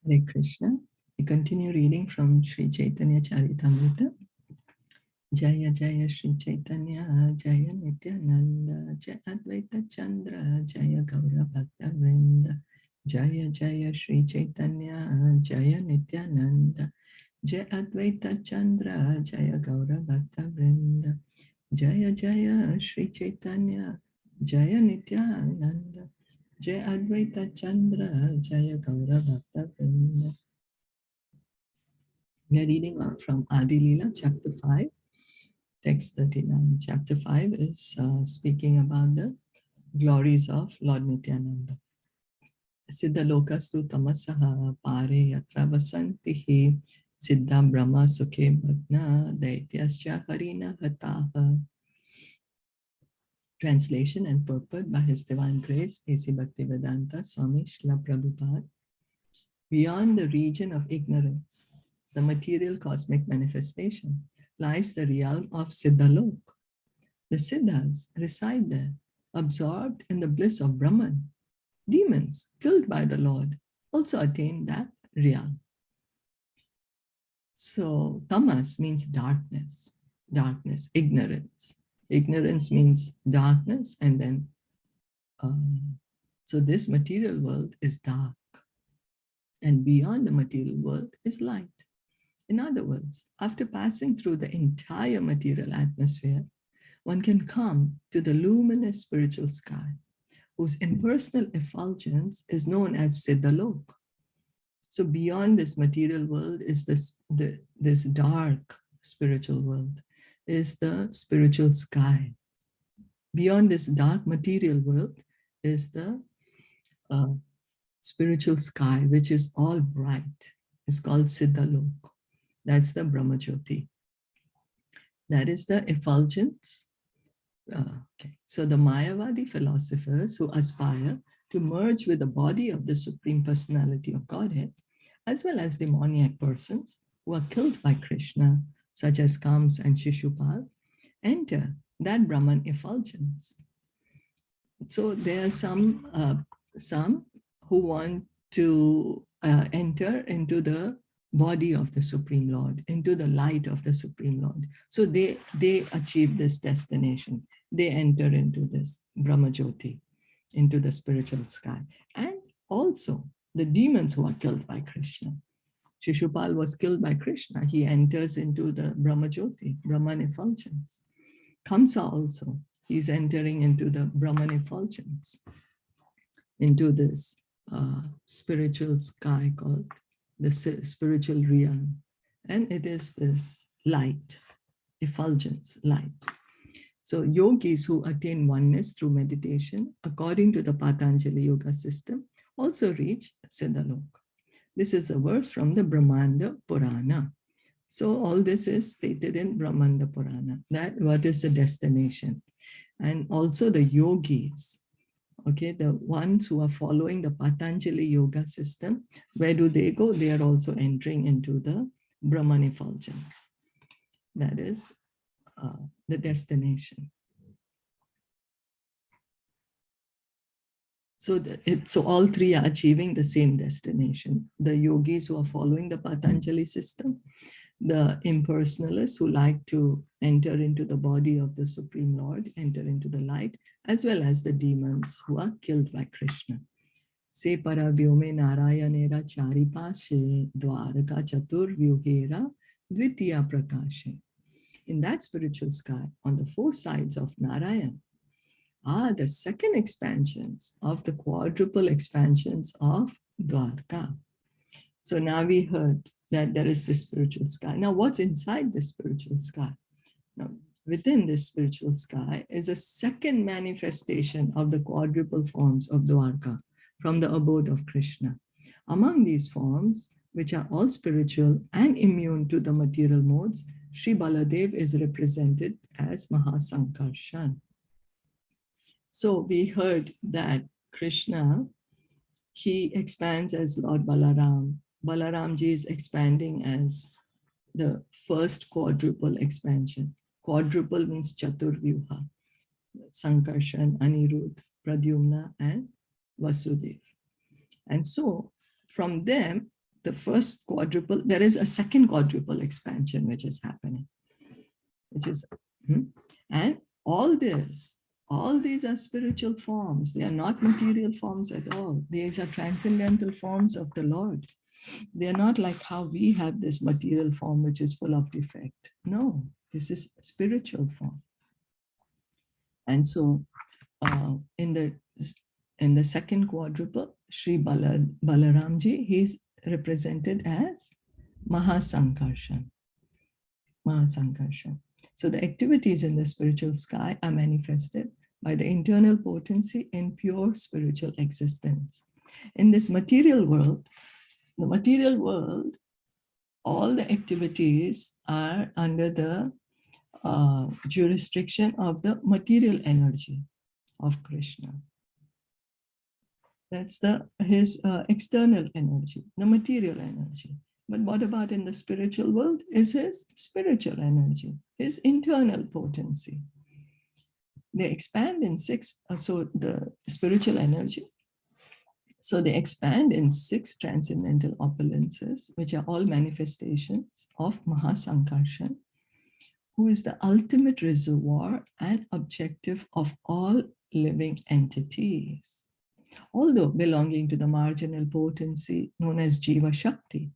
Hare Krishna. We continue reading from Sri Caitanya Caritamrita. Jaya Jaya Sri Chaitanya, Jaya Nityananda, Jaya Advaita Chandra, Jaya Gaura Bhakta Vrinda. Jaya Jaya Sri Chaitanya, Jaya Nityananda, Jaya Advaita Chandra, Jaya Gaura Bhakta Vrinda. Jaya Jaya Sri Chaitanya, Jaya Nityananda, Jaya Advaita Chandra, Jaya Gaura Bhakta Vrinda. We are reading from Adi-Lila, chapter 5, text 39. Chapter 5 is speaking about the glories of Lord Nityananda. Siddha lokastu tamasaha pare yatra vasantihi siddha brahma sukhe magna daityascha harina hataha. Translation and purport by His Divine Grace, A.C. Bhaktivedanta Swami Srila Prabhupada. Beyond the region of ignorance, the material cosmic manifestation, lies the realm of Siddhalok. The Siddhas reside there, absorbed in the bliss of Brahman. Demons, killed by the Lord, also attain that realm. So, tamas means darkness, ignorance. Ignorance means darkness, and then, so this material world is dark. And beyond the material world is light. In other words, after passing through the entire material atmosphere, one can come to the luminous spiritual sky, whose impersonal effulgence is known as Siddhalok. So beyond this material world is this dark spiritual world, is the spiritual sky. Beyond this dark material world is the spiritual sky, which is all bright. It's called Siddhalok. That's the Brahmajyoti. That is the effulgence. Okay. So the Mayavadi philosophers who aspire to merge with the body of the Supreme Personality of Godhead, as well as demoniac persons who are killed by Krishna, such as Kams and Shishupal, enter that Brahman effulgence. So there are some who want to enter into the body of the Supreme Lord, into the light of the Supreme Lord. So they achieve this destination. They enter into this Brahmajyoti, into the spiritual sky. And also the demons who are killed by Krishna. Shishupal was killed by Krishna. He enters into the Brahmajyoti, Brahman effulgence. Kamsa also, he's entering into the Brahman effulgence, into this spiritual sky called the spiritual realm. And it is this light, effulgence, light. So yogis who attain oneness through meditation, according to the Patanjali Yoga system, also reach Siddhalok. This is a verse from the Brahmanda Purana. So all this is stated in Brahmanda Purana, that what is the destination. And also the yogis, okay, the ones who are following the Patanjali Yoga system, where do they go? They are also entering into the Brahman effulgence. That is the destination. So all three are achieving the same destination. The yogis who are following the Patanjali system, the impersonalists who like to enter into the body of the Supreme Lord, enter into the light, as well as the demons who are killed by Krishna. Se para vyome narayanera charipashe dwaraka chatur vyuhera dvitiya prakashe. In that spiritual sky, on the four sides of Narayan, are the second expansions of the quadruple expansions of Dwarka. So now we heard that there is this spiritual sky. Now what's inside the spiritual sky? Now within this spiritual sky is a second manifestation of the quadruple forms of Dwarka from the abode of Krishna. Among these forms, which are all spiritual and immune to the material modes, Sri Baladev is represented as Mahasankarshan. So we heard that Krishna, he expands as Lord Balaram. Balaramji is expanding as the first quadruple expansion. Quadruple means Chaturvyuha, Sankarshan, Anirudh, Pradyumna, and Vasudev. And so from them, the first quadruple, there is a second quadruple expansion which is happening, which is, and all these are spiritual forms. They are not material forms at all. These are transcendental forms of the Lord. They are not like how we have this material form which is full of defect. No, this is spiritual form. And so in the second quadruple, Sri Balaramji, he's represented as Mahasankarshan. Mahasankarshan. So the activities in the spiritual sky are manifested by the internal potency in pure spiritual existence. In this material world, all the activities are under the jurisdiction of the material energy of Krishna. That's his external energy, the material energy. But what about in the spiritual world is his spiritual energy, his internal potency. They expand in so the spiritual energy. So they expand in 6 transcendental opulences, which are all manifestations of Mahasankarshan, who is the ultimate reservoir and objective of all living entities. Although belonging to the marginal potency known as Jiva Shakti,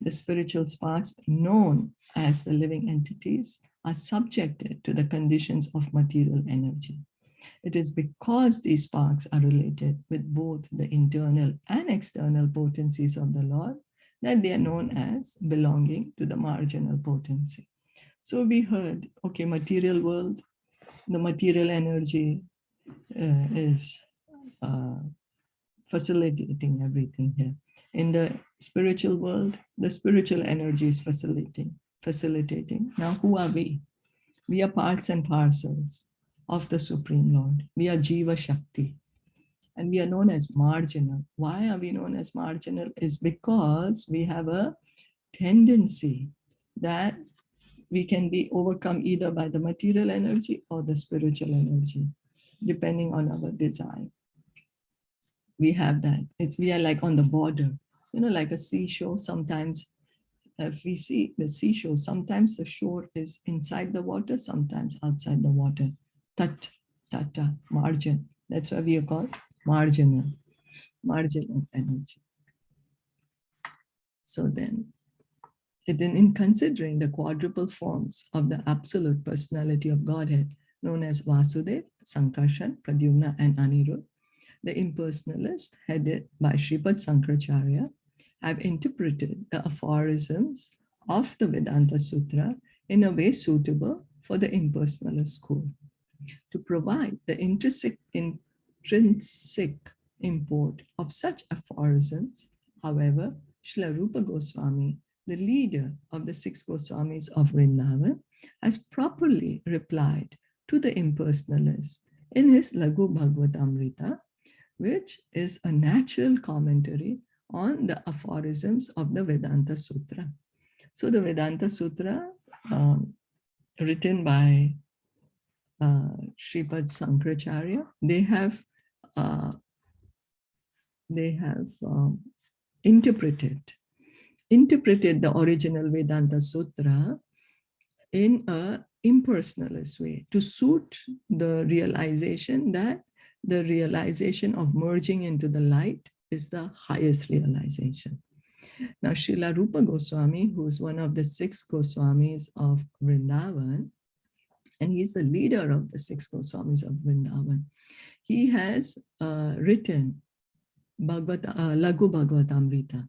the spiritual sparks known as the living entities are subjected to the conditions of material energy. It is because these sparks are related with both the internal and external potencies of the Lord that they are known as belonging to the marginal potency. So we heard, okay, material world, the material energy is facilitating everything here. In the spiritual world, the spiritual energy is facilitating. Now, who are we? We are parts and parcels of the Supreme Lord. We are Jiva Shakti. And we are known as marginal. Why are we known as marginal? Is because we have a tendency that we can be overcome either by the material energy or the spiritual energy, depending on our desire. We have that. We are like on the border, like a seashore. Sometimes if we see the seashore, sometimes the shore is inside the water, sometimes outside the water. Tata, margin. That's why we are called marginal energy. So then, in considering the quadruple forms of the absolute personality of Godhead, known as Vasudeva, Sankarshan, Pradyumna, and Anirudh, the impersonalists, headed by Sripad Sankaracharya, have interpreted the aphorisms of the Vedanta Sutra in a way suitable for the impersonalist school. To provide the intrinsic import of such aphorisms, however, Srila Rupa Goswami, the leader of the 6 Goswamis of Vrindavan, has properly replied to the impersonalist in his Laghu Bhagavatamrita, which is a natural commentary on the aphorisms of the Vedanta Sutra. So the Vedanta Sutra, written by Sripad Sankaracharya, they have interpreted the original Vedanta Sutra in a impersonalist way to suit the realization that the realization of merging into the light is the highest realization. Now, Srila Rupa Goswami, who is one of the 6 Goswamis of Vrindavan, and he's the leader of the 6 Goswamis of Vrindavan, he has written Laghu Bhagavatamrita.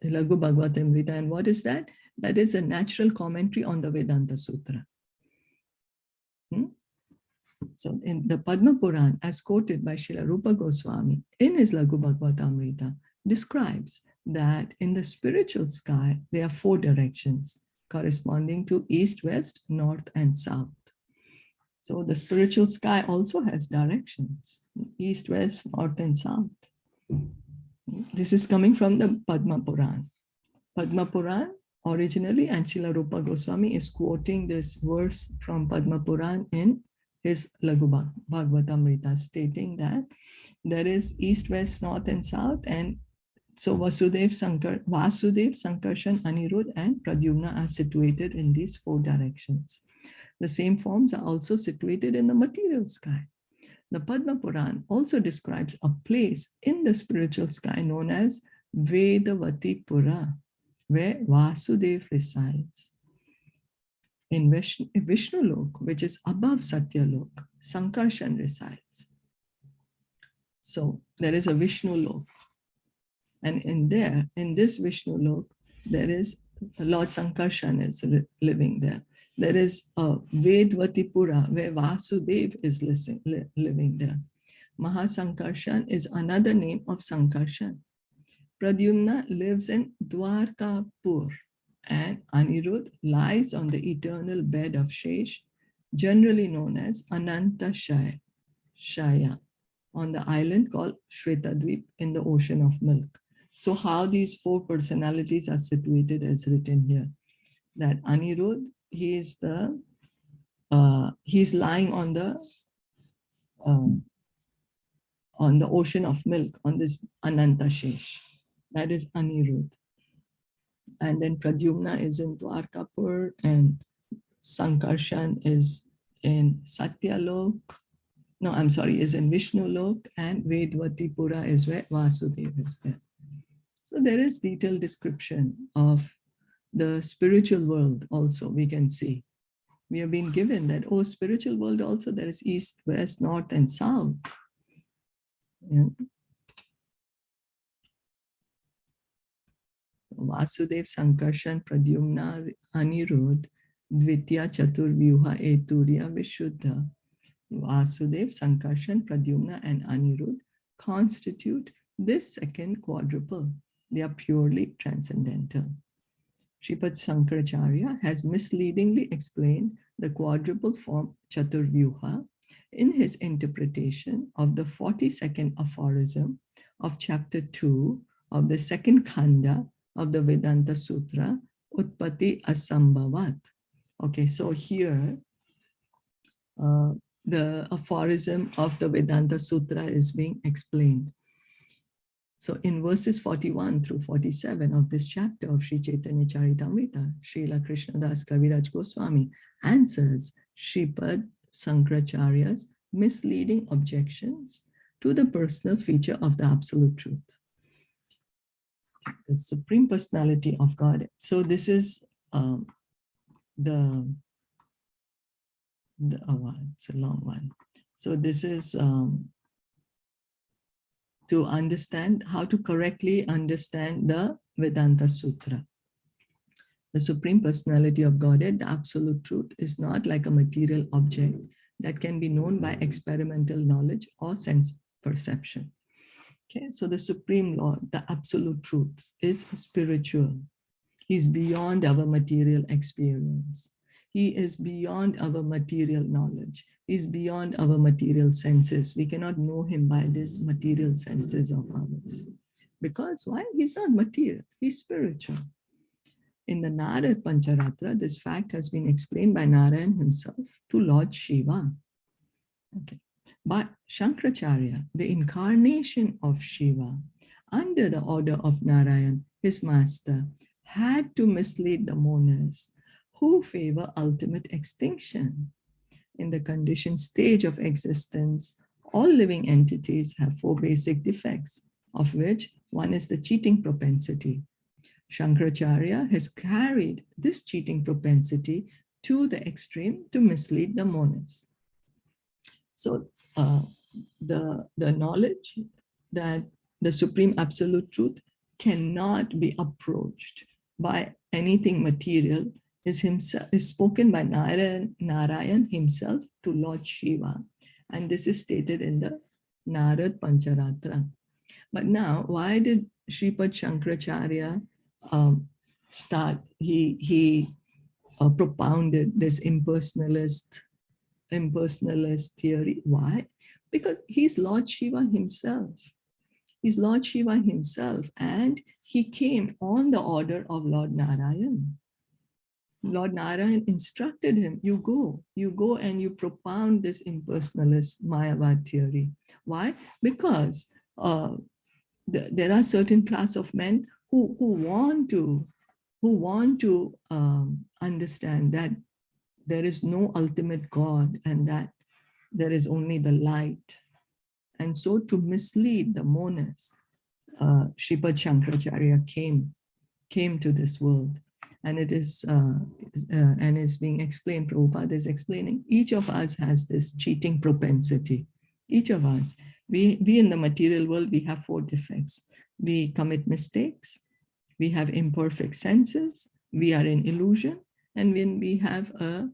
Laghu Bhagavatamrita, and what is that? That is a natural commentary on the Vedanta Sutra. So in the Padma Puran, as quoted by Srila Rupa Goswami in his Laghu Bhagavatamrita, describes that in the spiritual sky, there are 4 directions corresponding to east, west, north, and south. So the spiritual sky also has directions, east, west, north, and south. This is coming from the Padma Puran. Padma Puran originally, and Srila Rupa Goswami is quoting this verse from Padma Puran in his Laghu Bhagavatamrita, stating that there is east, west, north, and south, and So Vasudev, Sankarshan, Anirudh, and Pradyumna are situated in these four directions. The same forms are also situated in the material sky. The Padma Puran also describes a place in the spiritual sky known as Vedavati Pura, where Vasudev resides. In Vishnu Lok, which is above Satya Lok, Sankarshan resides. So there is a Vishnu Lok. And in this Vishnu Lok, there is Lord Sankarshan is living there. There is a Vedvati Pura, where Vasudev is living there. Mahasankarshan is another name of Sankarshan. Pradyumna lives in Dwarkapur, and Anirudh lies on the eternal bed of Shesh, generally known as Ananta Shaya, on the island called Shvetadvip in the ocean of milk. So how these four personalities are situated is written here. That Anirudh, he's lying on the ocean of milk, on this Ananta Shesh. That is Anirudh. And then Pradyumna is in Dwarkapur, and Sankarshan is in Satyalok. No, I'm sorry, is in Vishnu Lok, and Vedvati Pura is where Vasudeva is there. So there is detailed description of the spiritual world also, we can see. We have been given that, oh, spiritual world also, there is east, west, north, and south. Yeah. Vasudev, Sankarshan, Pradyumna, Anirudh, Dvitya, Chaturvyuha, Eturiya, Vishuddha. Vasudev, Sankarshan, Pradyumna, and Anirudh constitute this second quadruple. They are purely transcendental. Sripad Shankaracharya has misleadingly explained the quadruple form Chaturvyuha in his interpretation of the 42nd aphorism of chapter 2 of the second khanda of the Vedanta Sutra, Utpatti Asambhavat. Okay, so here the aphorism of the Vedanta Sutra is being explained. So in verses 41 through 47 of this chapter of Sri Caitanya Caritamrita, Srila Krishna Das Kaviraj Goswami answers Sripad Sankaracharya's misleading objections to the personal feature of the Absolute Truth, the Supreme Personality of God. So this is it's a long one. So this is to understand how to correctly understand the Vedanta Sutra. The Supreme Personality of Godhead, the Absolute Truth, is not like a material object that can be known by experimental knowledge or sense perception. Okay, so the Supreme Lord, the Absolute Truth, is spiritual. He's beyond our material experience. He is beyond our material knowledge. He's beyond our material senses. We cannot know him by these material senses of ours. Because why? He's not material, he's spiritual. In the Narad Pancharatra, this fact has been explained by Narayan himself to Lord Shiva. Okay. But Shankaracharya, the incarnation of Shiva, under the order of Narayan, his master, had to mislead the monists who favor ultimate extinction. In the conditioned stage of existence, all living entities have four basic defects, of which one is the cheating propensity. Shankaracharya has carried this cheating propensity to the extreme to mislead the monists. So the knowledge that the Supreme Absolute Truth cannot be approached by anything material is spoken by Narayan himself to Lord Shiva. And this is stated in the Narad Pancharatra. But now, why did Sripad Shankaracharya start? He propounded this impersonalist theory. Why? Because he's Lord Shiva himself. He's Lord Shiva himself, and he came on the order of Lord Narayan. Lord Narayan instructed him, you go and you propound this impersonalist Mayavad theory. Why? Because there are certain class of men who want to understand that there is no ultimate God and that there is only the light. And so to mislead the monists, Sripad Shankaracharya came to this world. And it is and is being explained, Prabhupada is explaining, each of us has this cheating propensity. Each of us. We in the material world, we have 4 defects. We commit mistakes, we have imperfect senses, we are in illusion, and when we have a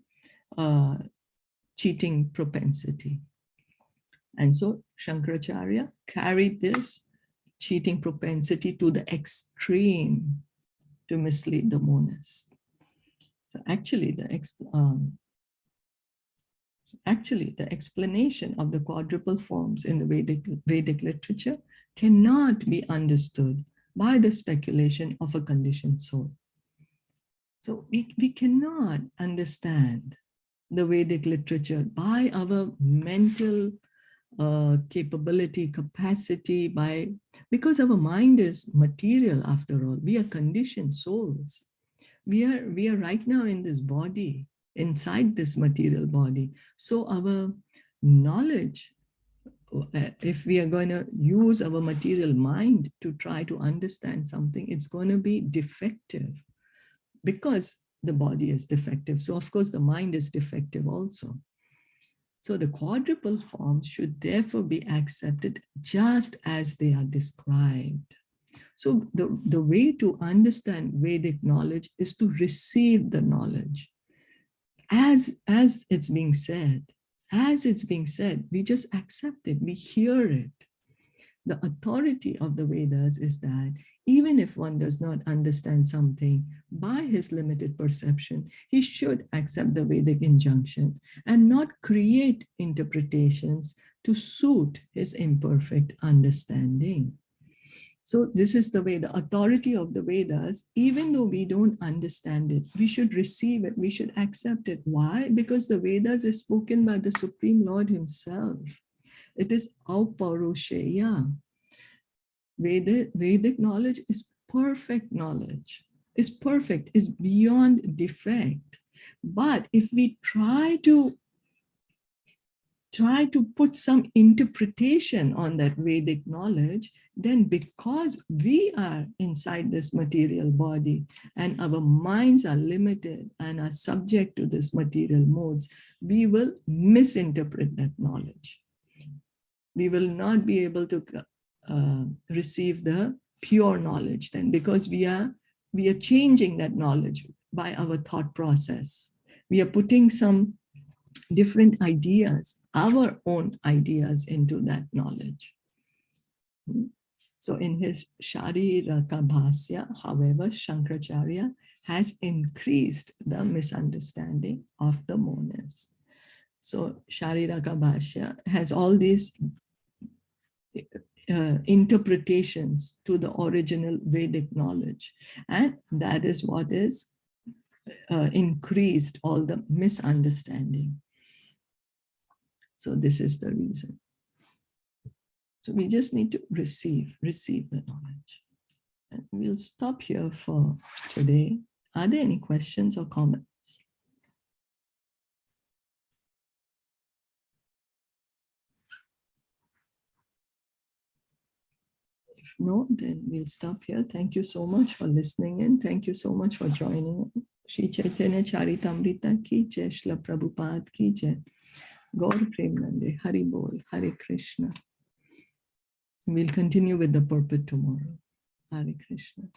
cheating propensity. And so Shankaracharya carried this cheating propensity to the extreme to mislead the monists. So actually the explanation of the quadruple forms in the Vedic literature cannot be understood by the speculation of a conditioned soul. So we cannot understand the Vedic literature by our mental capacity, because our mind is material after all. We are conditioned souls. We are right now in this body, inside this material body. So our knowledge, if we are going to use our material mind to try to understand something, it's going to be defective because the body is defective. So of course the mind is defective also. So the quadruple forms should therefore be accepted just as they are described. So the way to understand Vedic knowledge is to receive the knowledge as it's being said. As it's being said, we just accept it, we hear it. The authority of the Vedas is that even if one does not understand something by his limited perception, he should accept the Vedic injunction and not create interpretations to suit his imperfect understanding. So this is the way, the authority of the Vedas, even though we don't understand it, we should receive it, we should accept it. Why? Because the Vedas is spoken by the Supreme Lord himself. It is Auparosheya. Vedic knowledge is perfect knowledge, is perfect, is beyond defect. But if we try to put some interpretation on that Vedic knowledge, then because we are inside this material body and our minds are limited and are subject to this material modes, we will misinterpret that knowledge. We will not be able to receive the pure knowledge then, because we are changing that knowledge by our thought process. We are putting some different ideas, our own ideas, into that knowledge. So in his Shariraka Bhasya, however, Shankaracharya has increased the misunderstanding of the monists. So Shariraka Bhasya has all these interpretations to the original Vedic knowledge, and that is what is increased all the misunderstanding. So this is the reason. So we just need to receive the knowledge. And we'll stop here for today. Are there any questions or comments? If no, then we'll stop here. Thank you so much for listening in. Thank you so much for joining. Shri Caitanya Caritamrita ki jai, Srila Prabhupada ki jai. Gaur Premanande, Hari Bol, Hare Krishna. We'll continue with the purport tomorrow. Hare Krishna.